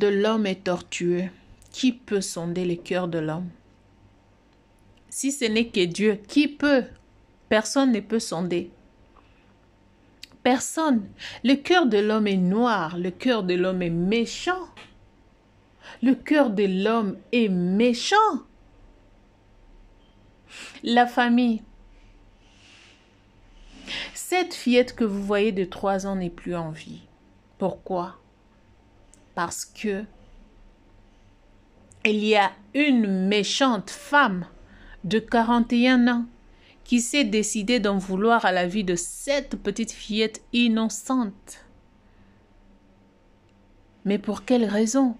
de l'homme est tortueux. Qui peut sonder le cœur de l'homme? Si ce n'est que Dieu, qui peut? Personne ne peut sonder. Personne. Le cœur de l'homme est noir. Le cœur de l'homme est méchant. Le cœur de l'homme est méchant. La famille. Cette fillette que vous voyez de 3 ans n'est plus en vie. Pourquoi? Parce que il y a une méchante femme de 41 ans qui s'est décidée d'en vouloir à la vie de cette petite fillette innocente. Mais pour quelle raison?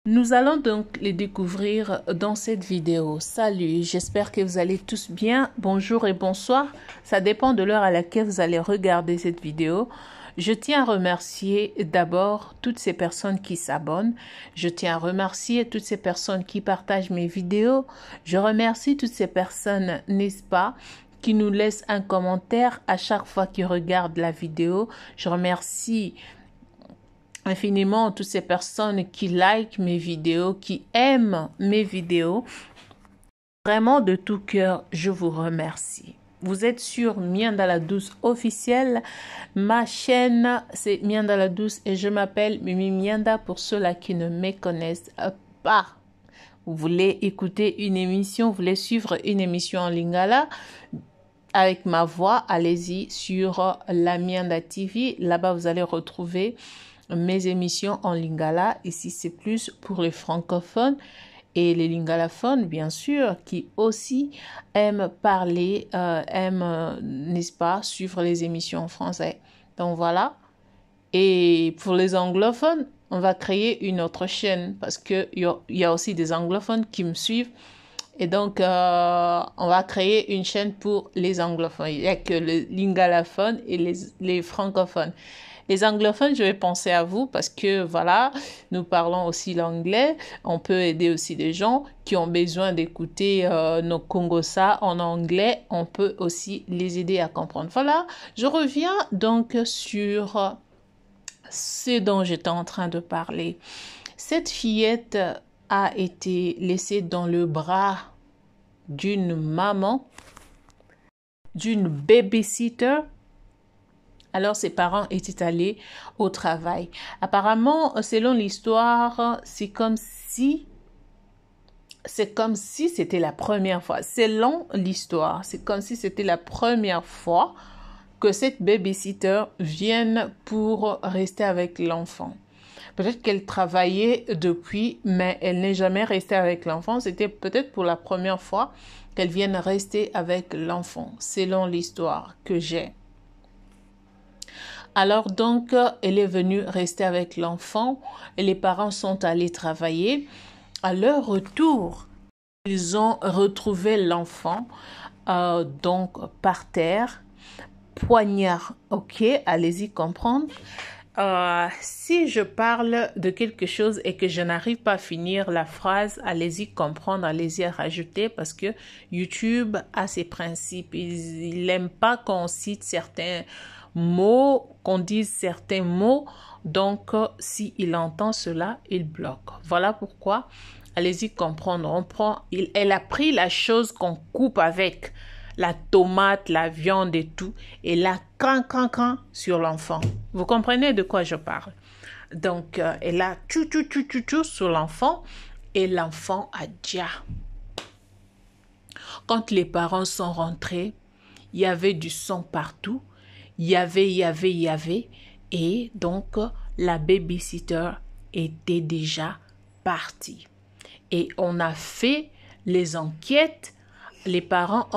Nous allons donc les découvrir dans cette vidéo. Salut, j'espère que vous allez tous bien. Bonjour et bonsoir. Ça dépend de l'heure à laquelle vous allez regarder cette vidéo. Je tiens à remercier d'abord toutes ces personnes qui s'abonnent. Je tiens à remercier toutes ces personnes qui partagent mes vidéos. Je remercie toutes ces personnes, n'est-ce pas, qui nous laissent un commentaire à chaque fois qu'ils regardent la vidéo. Je remercie infiniment toutes ces personnes qui likent mes vidéos, qui aiment mes vidéos. Vraiment de tout cœur, je vous remercie. Vous êtes sur Mienda la Douce officielle. Ma chaîne, c'est Mienda la Douce et je m'appelle Mimi Mienda pour ceux-là qui ne me connaissent pas. Vous voulez écouter une émission, vous voulez suivre une émission en lingala avec ma voix, allez-y sur la Mienda TV. Là-bas, vous allez retrouver mes émissions en lingala. Ici, c'est plus pour les francophones. Et les lingalophones, bien sûr, qui aussi aiment parler, n'est-ce pas, suivre les émissions en français. Donc voilà. Et pour les anglophones, on va créer une autre chaîne parce qu'il y a aussi des anglophones qui me suivent. Et donc, on va créer une chaîne pour les anglophones. Il n'y a que les lingalophones et les francophones. Les anglophones, je vais penser à vous parce que, voilà, nous parlons aussi l'anglais. On peut aider aussi des gens qui ont besoin d'écouter nos Congosa en anglais. On peut aussi les aider à comprendre. Voilà, je reviens donc sur ce dont j'étais en train de parler. Cette fillette a été laissée dans le bras d'une maman, d'une babysitter. Alors, ses parents étaient allés au travail. Apparemment, selon l'histoire, c'est comme si c'était la première fois. Selon l'histoire, c'est comme si c'était la première fois que cette babysitter vienne pour rester avec l'enfant. Peut-être qu'elle travaillait depuis, mais elle n'est jamais restée avec l'enfant. C'était peut-être pour la première fois qu'elle vienne rester avec l'enfant, selon l'histoire que j'ai. Alors donc, elle est venue rester avec l'enfant et les parents sont allés travailler. À leur retour, ils ont retrouvé l'enfant donc par terre, poignard. Ok, allez-y comprendre. Si je parle de quelque chose et que je n'arrive pas à finir la phrase, allez-y comprendre, allez-y rajouter parce que YouTube a ses principes. Il n'aime pas qu'on cite certains mots, qu'on dise certains mots. Donc, s'il entend cela, il bloque. Voilà pourquoi, allez-y comprendre. Elle a pris la chose qu'on coupe avec la tomate, la viande et tout, et la cran sur l'enfant. Vous comprenez de quoi je parle? Donc, elle a tchou sur l'enfant et l'enfant a déjà. Quand les parents sont rentrés, il y avait du sang partout. Il y avait. Et donc, la babysitter était déjà partie. Et on a fait les enquêtes. Les parents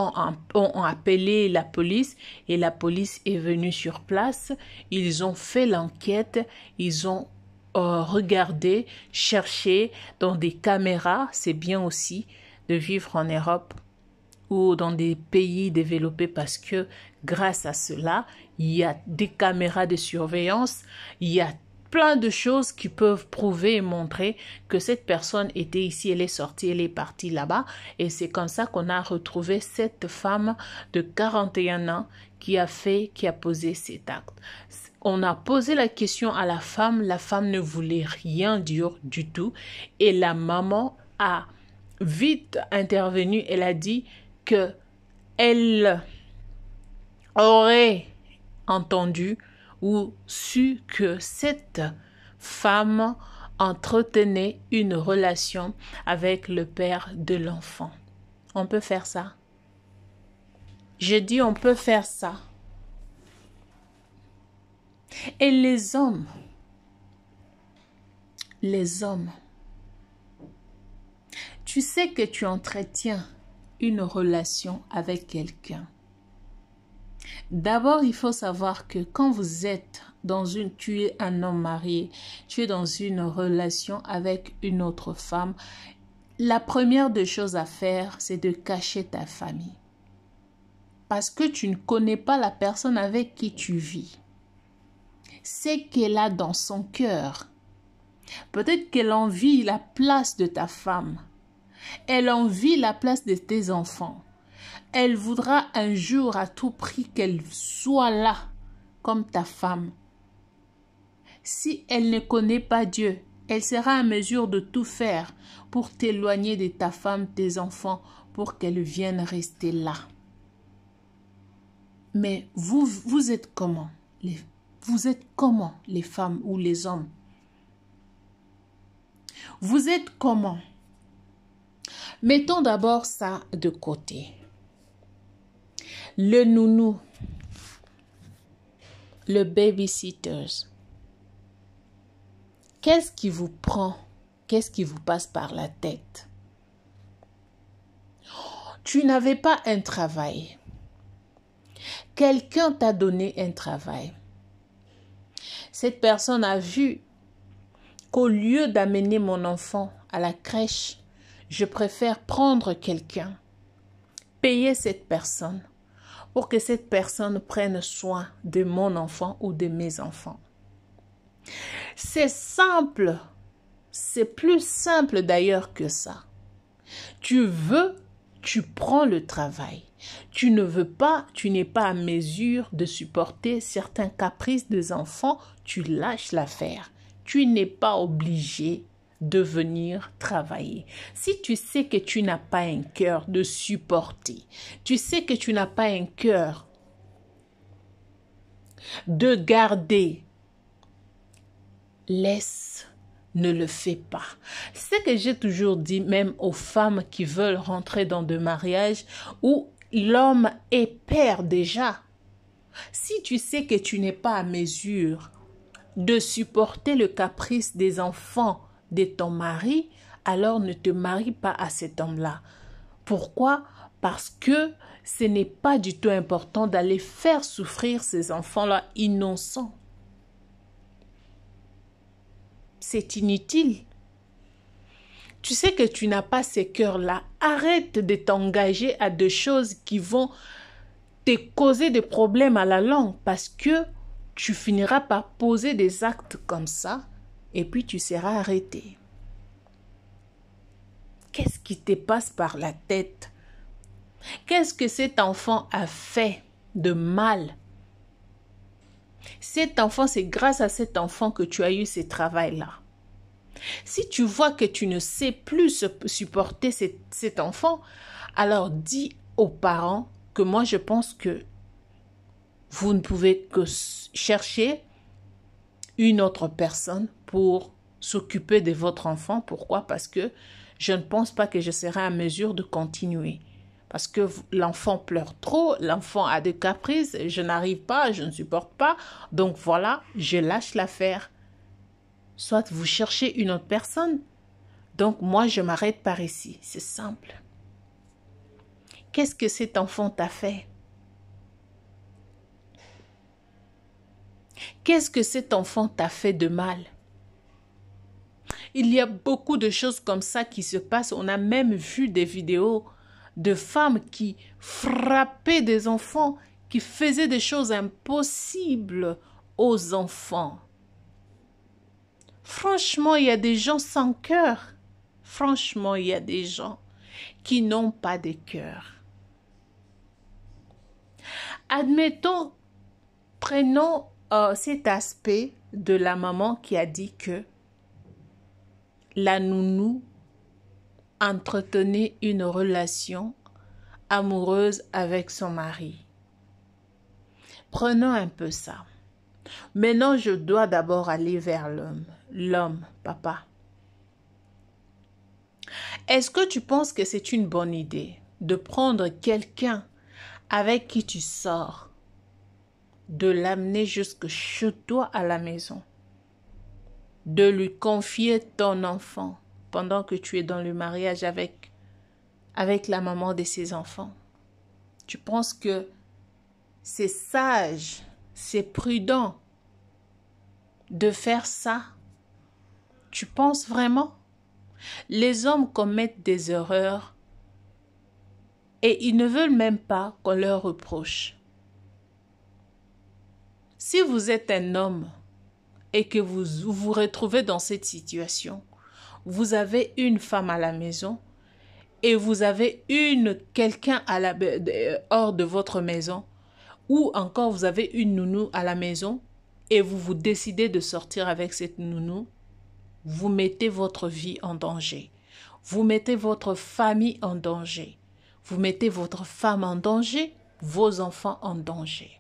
ont appelé la police et la police est venue sur place. Ils ont fait l'enquête. Ils ont regardé, cherché dans des caméras. C'est bien aussi de vivre en Europe ou dans des pays développés parce que grâce à cela, il y a des caméras de surveillance, il y a plein de choses qui peuvent prouver et montrer que cette personne était ici, elle est sortie, elle est partie là-bas. Et c'est comme ça qu'on a retrouvé cette femme de 41 ans qui a posé cet acte. On a posé la question à la femme ne voulait rien dire du tout et la maman a vite intervenu. Elle a dit que elle aurait entendu ou su que cette femme entretenait une relation avec le père de l'enfant. On peut faire ça. Je dis on peut faire ça. Et les hommes, tu sais que tu entretiens une relation avec quelqu'un. D'abord, il faut savoir que quand vous êtes tu es un homme marié, tu es dans une relation avec une autre femme, la première des choses à faire, c'est de cacher ta famille. Parce que tu ne connais pas la personne avec qui tu vis. C'est qu'elle a dans son cœur. Peut-être qu'elle envie la place de ta femme. Elle envie la place de tes enfants. Elle voudra un jour à tout prix qu'elle soit là comme ta femme. Si elle ne connaît pas Dieu, elle sera à mesure de tout faire pour t'éloigner de ta femme, tes enfants, pour qu'elle vienne rester là. Mais vous êtes comment? Vous êtes comment, les femmes ou les hommes? Vous êtes comment? Mettons d'abord ça de côté. Le nounou, le babysitter. Qu'est-ce qui vous prend? Qu'est-ce qui vous passe par la tête? Tu n'avais pas un travail. Quelqu'un t'a donné un travail. Cette personne a vu qu'au lieu d'amener mon enfant à la crèche, je préfère prendre quelqu'un, payer cette personne pour que cette personne prenne soin de mon enfant ou de mes enfants. C'est simple. C'est plus simple d'ailleurs que ça. Tu veux, tu prends le travail. Tu ne veux pas, tu n'es pas à mesure de supporter certains caprices des enfants, tu lâches l'affaire. Tu n'es pas obligé de venir travailler. Si tu sais que tu n'as pas un cœur de supporter, tu sais que tu n'as pas un cœur de garder, laisse, ne le fais pas. C'est ce que j'ai toujours dit même aux femmes qui veulent rentrer dans des mariages où l'homme est père déjà. Si tu sais que tu n'es pas à mesure de supporter le caprice des enfants de ton mari, alors ne te marie pas à cet homme-là. Pourquoi? Parce que ce n'est pas du tout important d'aller faire souffrir ces enfants-là innocents. C'est inutile. Tu sais que tu n'as pas ces cœurs-là. Arrête de t'engager à des choses qui vont te causer des problèmes à la longue parce que tu finiras par poser des actes comme ça et puis tu seras arrêté. Qu'est-ce qui te passe par la tête? Qu'est-ce que cet enfant a fait de mal? Cet enfant, c'est grâce à cet enfant que tu as eu ce travail-là. Si tu vois que tu ne sais plus supporter cet enfant, alors dis aux parents que moi je pense que vous ne pouvez que chercher une autre personne pour s'occuper de votre enfant. Pourquoi? Parce que je ne pense pas que je serai à mesure de continuer. Parce que l'enfant pleure trop, l'enfant a des caprices, je n'arrive pas, je ne supporte pas. Donc voilà, je lâche l'affaire. Soit vous cherchez une autre personne. Donc moi, je m'arrête par ici. C'est simple. Qu'est-ce que cet enfant t'a fait? Qu'est-ce que cet enfant t'a fait de mal? Il y a beaucoup de choses comme ça qui se passent. On a même vu des vidéos de femmes qui frappaient des enfants, qui faisaient des choses impossibles aux enfants. Franchement, il y a des gens sans cœur. Franchement, il y a des gens qui n'ont pas de cœur. Admettons, prenons cet aspect de la maman qui a dit que la nounou entretenait une relation amoureuse avec son mari. Prenons un peu ça. Maintenant, je dois d'abord aller vers l'homme. L'homme, papa. Est-ce que tu penses que c'est une bonne idée de prendre quelqu'un avec qui tu sors, de l'amener jusque chez toi à la maison, de lui confier ton enfant pendant que tu es dans le mariage avec la maman de ses enfants? Tu penses que c'est sage, c'est prudent de faire ça? Tu penses vraiment? Les hommes commettent des erreurs et ils ne veulent même pas qu'on leur reproche. Si vous êtes un homme et que vous vous retrouvez dans cette situation, vous avez une femme à la maison et vous avez quelqu'un hors de votre maison, ou encore vous avez une nounou à la maison et vous décidez de sortir avec cette nounou, vous mettez votre vie en danger. Vous mettez votre famille en danger. Vous mettez votre femme en danger, vos enfants en danger.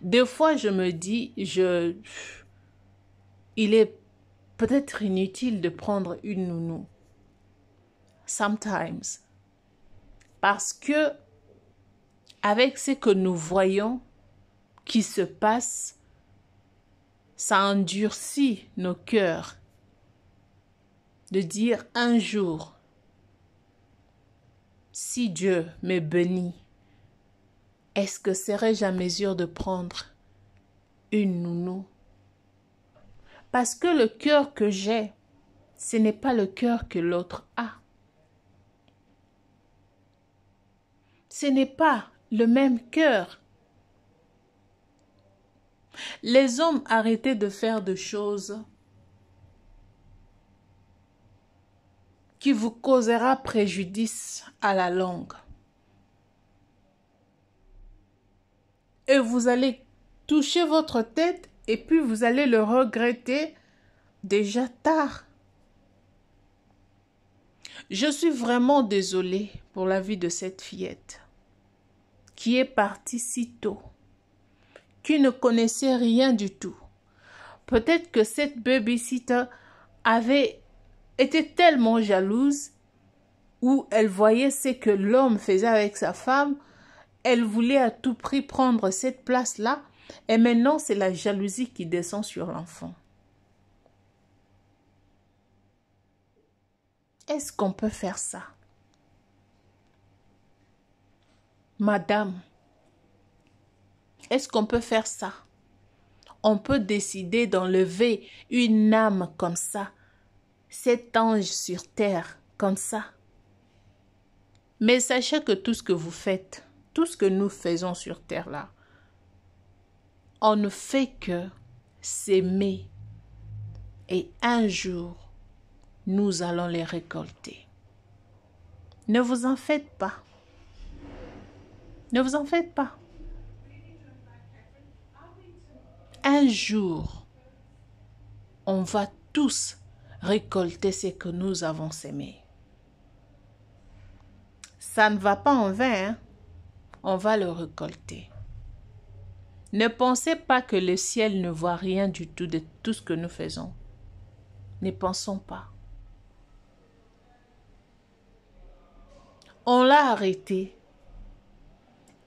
Des fois, je me dis, il est peut-être inutile de prendre une nounou. Sometimes. Parce que, avec ce que nous voyons qui se passe, ça endurcit nos cœurs de dire un jour, si Dieu me bénit, est-ce que serais-je à mesure de prendre une nounou? Parce que le cœur que j'ai, ce n'est pas le cœur que l'autre a. Ce n'est pas le même cœur. Les hommes, arrêtez de faire des choses qui vous causera préjudice à la longue. Et vous allez toucher votre tête et puis vous allez le regretter déjà tard. Je suis vraiment désolée pour la vie de cette fillette qui est partie si tôt, qui ne connaissait rien du tout. Peut-être que cette babysitter avait été tellement jalouse où elle voyait ce que l'homme faisait avec sa femme, elle voulait à tout prix prendre cette place-là et maintenant c'est la jalousie qui descend sur l'enfant. Est-ce qu'on peut faire ça? Madame, est-ce qu'on peut faire ça? On peut décider d'enlever une âme comme ça, cet ange sur terre comme ça. Mais sachez que tout ce que vous faites, tout ce que nous faisons sur terre là, on ne fait que s'aimer. Et un jour, nous allons les récolter. Ne vous en faites pas. Ne vous en faites pas. Un jour, on va tous récolter ce que nous avons sémé. Ça ne va pas en vain, hein? On va le récolter. Ne pensez pas que le ciel ne voit rien du tout de tout ce que nous faisons. Ne pensons pas. On l'a arrêtée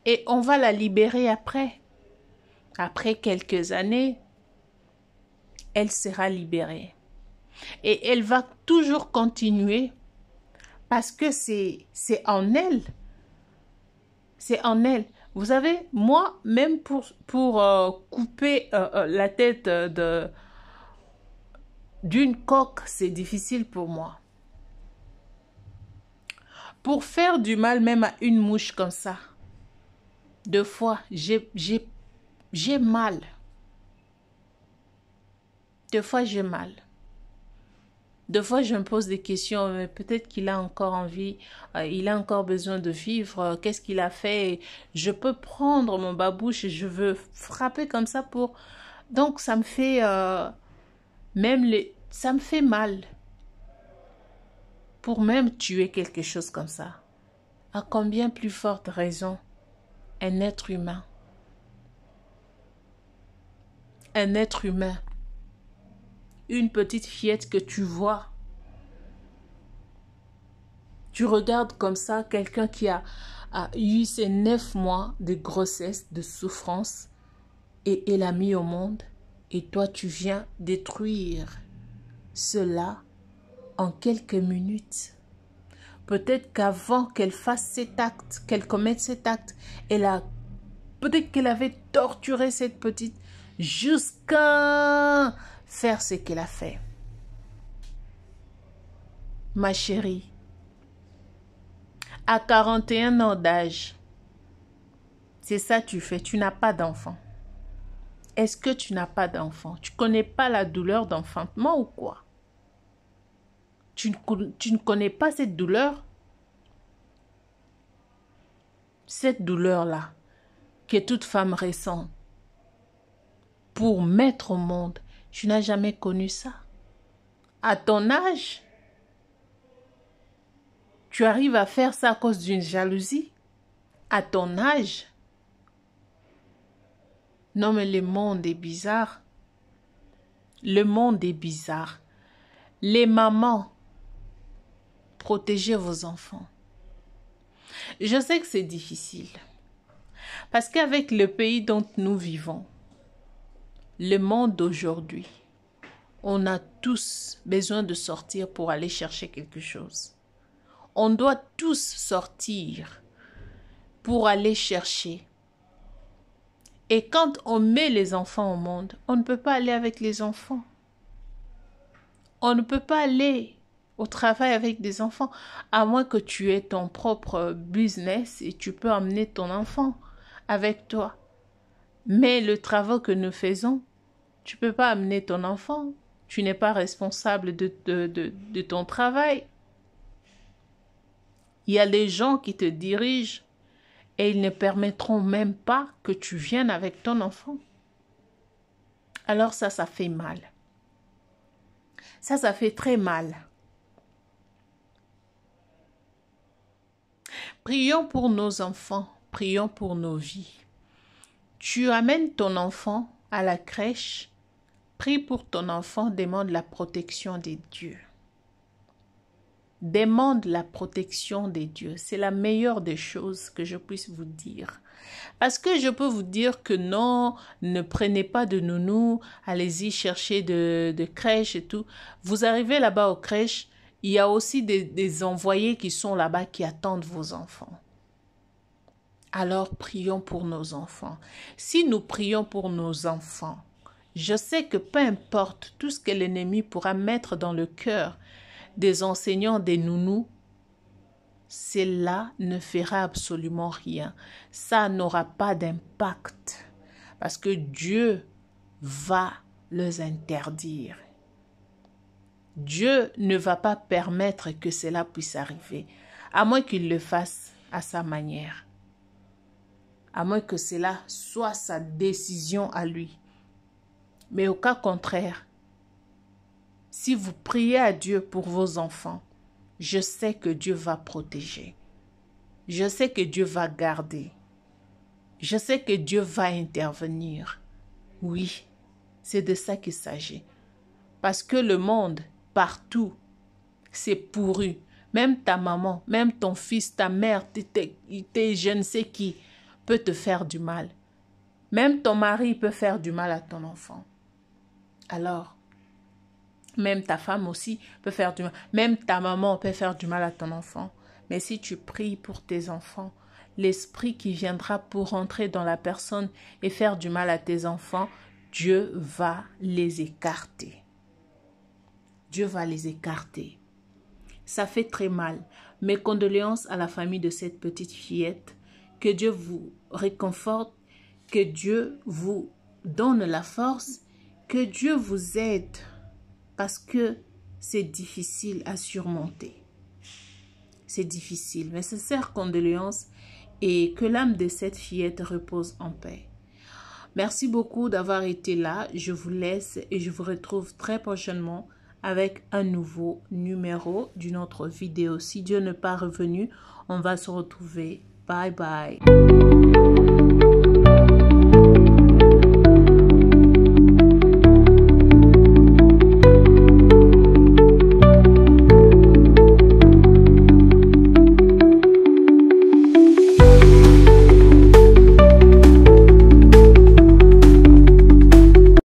et on va la libérer après. Après quelques années, elle sera libérée. Et elle va toujours continuer parce que c'est en elle. C'est en elle. Vous savez, moi, même pour couper la tête d'une coque, c'est difficile pour moi. Pour faire du mal même à une mouche comme ça, deux fois, j'ai mal. Deux fois, j'ai mal. Des fois, je me pose des questions, mais peut-être qu'il a encore envie, il a encore besoin de vivre, qu'est-ce qu'il a fait? Je peux prendre mon babouche et je veux frapper comme ça pour... Donc, ça me fait... ça me fait mal pour même tuer quelque chose comme ça. À combien plus forte raison un être humain? Un être humain. Une petite fillette que tu vois. Tu regardes comme ça quelqu'un qui a eu ses 9 mois de grossesse, de souffrance, et l'a mis au monde. Et toi, tu viens détruire cela en quelques minutes. Peut-être qu'avant qu'elle fasse cet acte, qu'elle commette cet acte, peut-être qu'elle avait torturé cette petite jusqu'à faire ce qu'elle a fait. Ma chérie, à 41 ans d'âge, c'est ça que tu fais, tu n'as pas d'enfant. Est-ce que tu n'as pas d'enfant? Tu ne connais pas la douleur d'enfantement ou quoi? Tu ne connais pas cette douleur? Cette douleur-là, que toute femme ressent pour mettre au monde, tu n'as jamais connu ça. À ton âge, tu arrives à faire ça à cause d'une jalousie. À ton âge. Non, mais le monde est bizarre. Le monde est bizarre. Les mamans, protégez vos enfants. Je sais que c'est difficile. Parce qu'avec le pays dont nous vivons, le monde d'aujourd'hui, on a tous besoin de sortir pour aller chercher quelque chose. On doit tous sortir pour aller chercher. Et quand on met les enfants au monde, on ne peut pas aller avec les enfants. On ne peut pas aller au travail avec des enfants, à moins que tu aies ton propre business et tu peux emmener ton enfant avec toi. Mais le travail que nous faisons, tu ne peux pas amener ton enfant. Tu n'es pas responsable de ton travail. Il y a des gens qui te dirigent et ils ne permettront même pas que tu viennes avec ton enfant. Alors ça fait mal. Ça fait très mal. Prions pour nos enfants, prions pour nos vies. Tu amènes ton enfant à la crèche, prie pour ton enfant, demande la protection des dieux. Demande la protection des dieux. C'est la meilleure des choses que je puisse vous dire. Parce que je peux vous dire que non, ne prenez pas de nounou, allez-y chercher de crèche et tout. Vous arrivez là-bas aux crèches, il y a aussi des envoyés qui sont là-bas qui attendent vos enfants. Alors prions pour nos enfants. Si nous prions pour nos enfants, je sais que peu importe tout ce que l'ennemi pourra mettre dans le cœur des enseignants, des nounous, cela ne fera absolument rien. Ça n'aura pas d'impact parce que Dieu va les interdire. Dieu ne va pas permettre que cela puisse arriver, à moins qu'il le fasse à sa manière, à moins que cela soit sa décision à lui. Mais au cas contraire, si vous priez à Dieu pour vos enfants, je sais que Dieu va protéger. Je sais que Dieu va garder. Je sais que Dieu va intervenir. Oui, c'est de ça qu'il s'agit. Parce que le monde, partout, c'est pourri. Même ta maman, même ton fils, ta mère, je ne sais qui peut te faire du mal. Même ton mari peut faire du mal à ton enfant. Alors, même ta femme aussi peut faire du mal. Même ta maman peut faire du mal à ton enfant. Mais si tu pries pour tes enfants, l'esprit qui viendra pour entrer dans la personne et faire du mal à tes enfants, Dieu va les écarter. Dieu va les écarter. Ça fait très mal. Mes condoléances à la famille de cette petite fillette. Que Dieu vous réconforte. Que Dieu vous donne la force. Que Dieu vous aide. Parce que c'est difficile à surmonter. C'est difficile. Mes sincères condoléances et que l'âme de cette fillette repose en paix. Merci beaucoup d'avoir été là. Je vous laisse et je vous retrouve très prochainement avec un nouveau numéro d'une autre vidéo. Si Dieu n'est pas revenu, on va se retrouver. Bye bye.